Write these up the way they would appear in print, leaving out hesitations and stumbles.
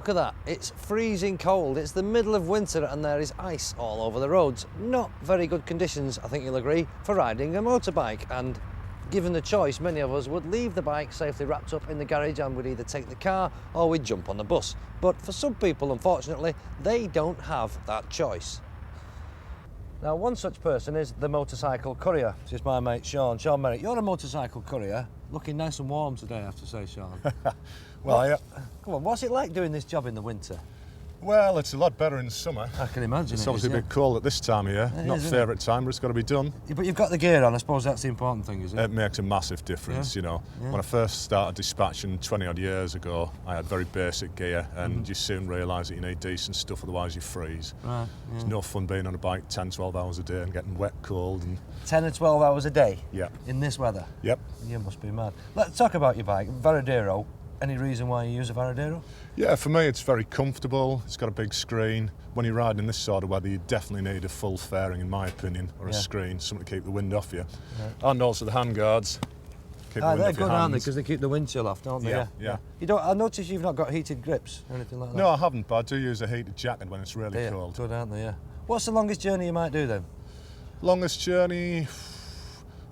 Look at that, it's freezing cold. It's the middle of winter and there is ice all over the roads. Not very good conditions, I think you'll agree, for riding a motorbike. And given the choice, many of us would leave the bike safely wrapped up in the garage and would either take the car or we'd jump on the bus. But for some people, unfortunately, they don't have that choice. Now, one such person is the motorcycle courier. This is my mate Shaun Merrick. You're a motorcycle courier, looking nice and warm today, I have to say, Shaun. Well, Come on, what's it like doing this job in the winter? well, it's a lot better in summer. I can imagine It's it obviously is, a bit cold at this time of year. It Not is, isn't favourite time, but it's got to be done. yeah. But you've got the gear on, I suppose that's the important thing, isn't it? It makes a massive difference, Yeah. you know. Yeah. When I first started dispatching 20 odd years ago, I had very basic gear, and you soon realise that you need decent stuff, otherwise you freeze. Right, It's yeah. no fun being on a bike 10, 12 hours a day and getting wet, cold, and 10 or 12 hours a day yeah. in this weather? Yep. You must be mad. Let's talk about your bike, Varadero. Any reason why you use a Varadero? Yeah, for me it's very comfortable, it's got a big screen. When you're riding in this sort of weather, you definitely need a full fairing, in my opinion, or a Yeah. screen, something to keep the wind off you. And also the handguards. Keep the wind They're off your good, aren't they? hands. Because they keep the wind chill off, don't they? Yeah. You don't. I notice you've not got heated grips or anything like that. No, I haven't, but I do use a heated jacket when it's really Yeah, cold. good, aren't they? Yeah. What's the longest journey you might do then? Longest journey,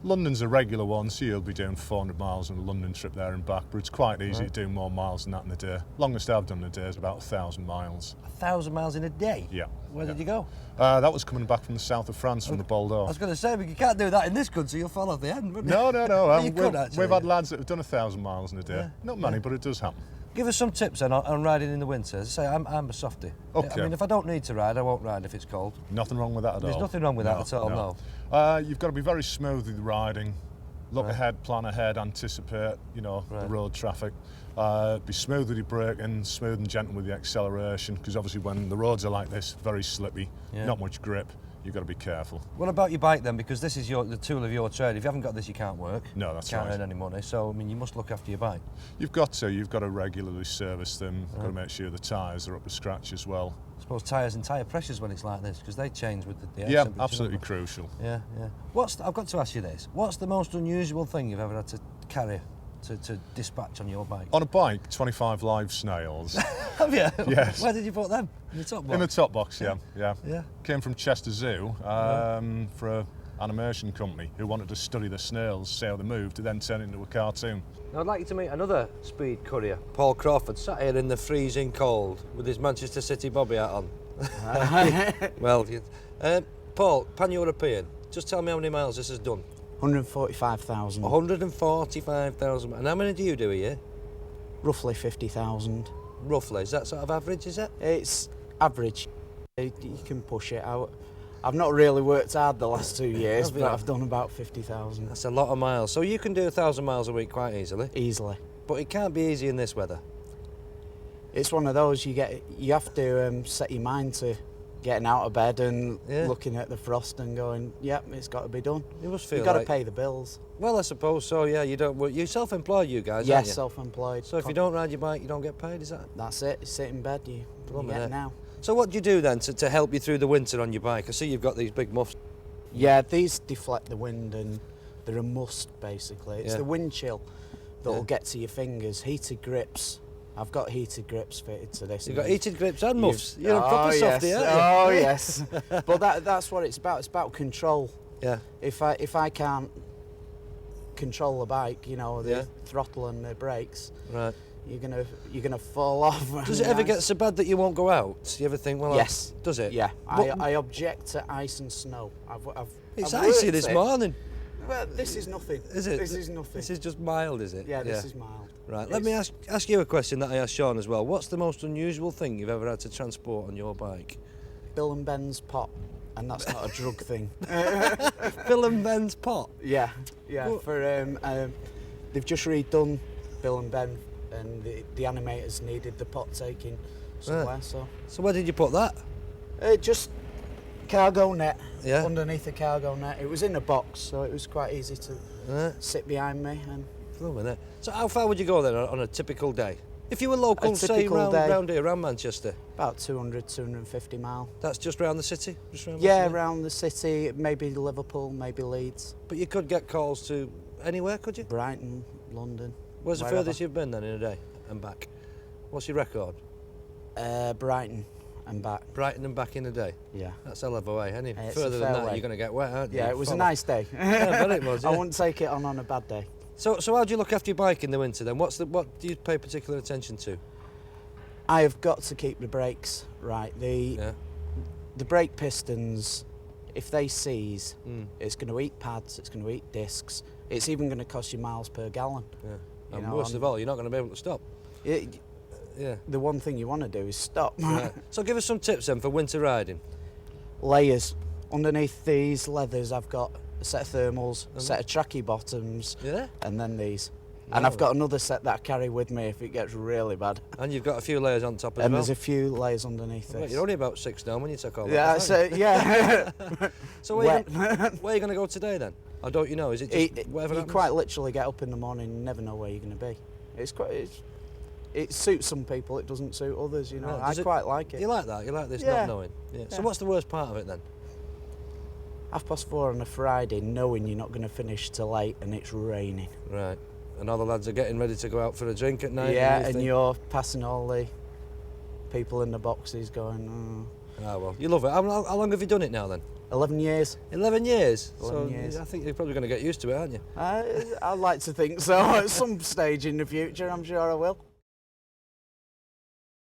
London's a regular one, so you'll be doing 400 miles on a London trip there and back, but it's quite easy to do more miles than that in a day. Longest I've done in a day is about 1,000 miles. 1,000 miles in a day? Yeah. Where did you go? That was coming back from the south of France, from the I Bordeaux. was going to say, but you can't do that in this country, you'll fall off the end, wouldn't you? No. You could, actually, we've had yeah. lads that have done 1,000 miles in a day. Yeah, Not many, but it does happen. Give us some tips then on riding in the winter. As I say, I'm a softie. Okay. I mean, if I don't need to ride, I won't ride if it's cold. Nothing wrong with that at all. There's nothing wrong with that at all, no. You've got to be very smooth with riding. Look ahead, plan ahead, anticipate, you know, the road traffic. Be smooth with your braking, smooth and gentle with the acceleration, because obviously when the roads are like this, very slippy, not much grip, you've got to be careful. What about your bike then? Because this is the tool of your trade. If you haven't got this, you can't work. No, that's can't right. earn any money. So, I mean, you must look after your bike. You've got to regularly service them, got to make sure the tyres are up to scratch as well. I suppose tyres and tyre pressures when it's like this, because they change with the air Yeah, temperature, absolutely don't they? crucial. Yeah. I've got to ask you this. What's the most unusual thing you've ever had to carry, to dispatch on your bike? On a bike, 25 live snails. Have you? Yes. Where did you put them? In the top box? In the top box, yeah. Yeah. Came from Chester Zoo for an animation company who wanted to study the snails, see how they moved, to then turn it into a cartoon. Now, I'd like you to meet another speed courier, Paul Crawford, sat here in the freezing cold with his Manchester City bobby hat on. Well, Paul, pan-European, just tell me how many miles this has done. 145,000. 145,000. And how many do you do a year? Roughly 50,000. Roughly, is that sort of average, is it? It's average. You can push it out. I've not really worked hard the last 2 years, Have you but not? I've done about 50,000. That's a lot of miles. So you can do 1,000 miles a week quite easily. Easily. But it can't be easy in this weather. It's one of those you have to set your mind to getting out of bed and looking at the frost and going, yep, it's got to be done. You must feel You've got like... to pay the bills. Well, I suppose so, yeah. You're self-employed, you guys, aren't Yes, you? self-employed. So if you don't ride your bike, you don't get paid, is that? That's it. You sit in bed, you get now. So what do you do then to help you through the winter on your bike? I see you've got these big muffs. Yeah, these deflect the wind and they're a must, basically. It's the wind chill that will get to your fingers. Heated grips. I've got heated grips fitted to this. You've got heated grips and muffs. You're a proper yes. softie, aren't you? Oh, yes. But that's what it's about. It's about control. Yeah. If I can't control the bike, you know, the throttle and the brakes, right, you're gonna fall off. Does it ever get so bad that you won't go out? Do you ever think, well, yes. Does it? Yeah. I object to ice and snow. It's I've icy worked this it. morning. Well, this is nothing. Is it? This is nothing. This is just mild, is it? Yeah, this is mild. Right, let me ask you a question that I asked Shaun as well. What's the most unusual thing you've ever had to transport on your bike? Bill and Ben's pot, and that's not a drug thing. Bill and Ben's pot? Yeah. Well, They've just redone Bill and Ben, and the animators needed the pot taking somewhere. So where did you put that? Just cargo net. Yeah. Underneath the cargo net. It was in a box, so it was quite easy to sit behind me. And So how far would you go then on a typical day? If you were local, say round here, around Manchester? About 200, 250 mile. That's just round the city? Just round around the city, maybe Liverpool, maybe Leeds. But you could get calls to anywhere, could you? Brighton, London. Where's the furthest you've been then in a day and back? What's your record? Brighton and back. Brighton and back in a day? Yeah. That's a hell of a way. Any It's further a than fair that, way. you're going to get wet, aren't you? Yeah, it was a nice day. Yeah, I bet it was, I yeah. wouldn't take it on a bad day. So how do you look after your bike in the winter then? What do you pay particular attention to? I have got to keep the brakes right. The brake pistons, if they seize, it's going to eat pads, it's going to eat discs, it's even going to cost you miles per gallon. Yeah. And worst of all, you're not going to be able to stop. Yeah. The one thing you want to do is stop. Right. So give us some tips then for winter riding. Layers. Underneath these leathers I've got a set of thermals, a set of tracky bottoms, Yeah? and then these. And I've got another set that I carry with me if it gets really bad. And you've got a few layers on top as And well. there's a few layers underneath this. You're only about 6 now when you take all that. Yeah, aren't so, yeah. you? So where are you going to go today then? Or don't you know? Is it just whatever You happens? quite literally get up in the morning and never know where you're going to be. It suits some people, it doesn't suit others, you know. Right. I quite like it. You like that? You like this Yeah. not knowing? Yeah. So what's the worst part of it then? 4:30 on a Friday, knowing you're not going to finish till 8 and it's raining. Right. And all the lads are getting ready to go out for a drink at night. Yeah, you and think, you're passing all the people in the boxes going, Ah, well, you love it. How long have you done it now then? 11 years. 11 years? 11 so years. I think you're probably going to get used to it, aren't you? I'd like to think so. At some stage in the future, I'm sure I will.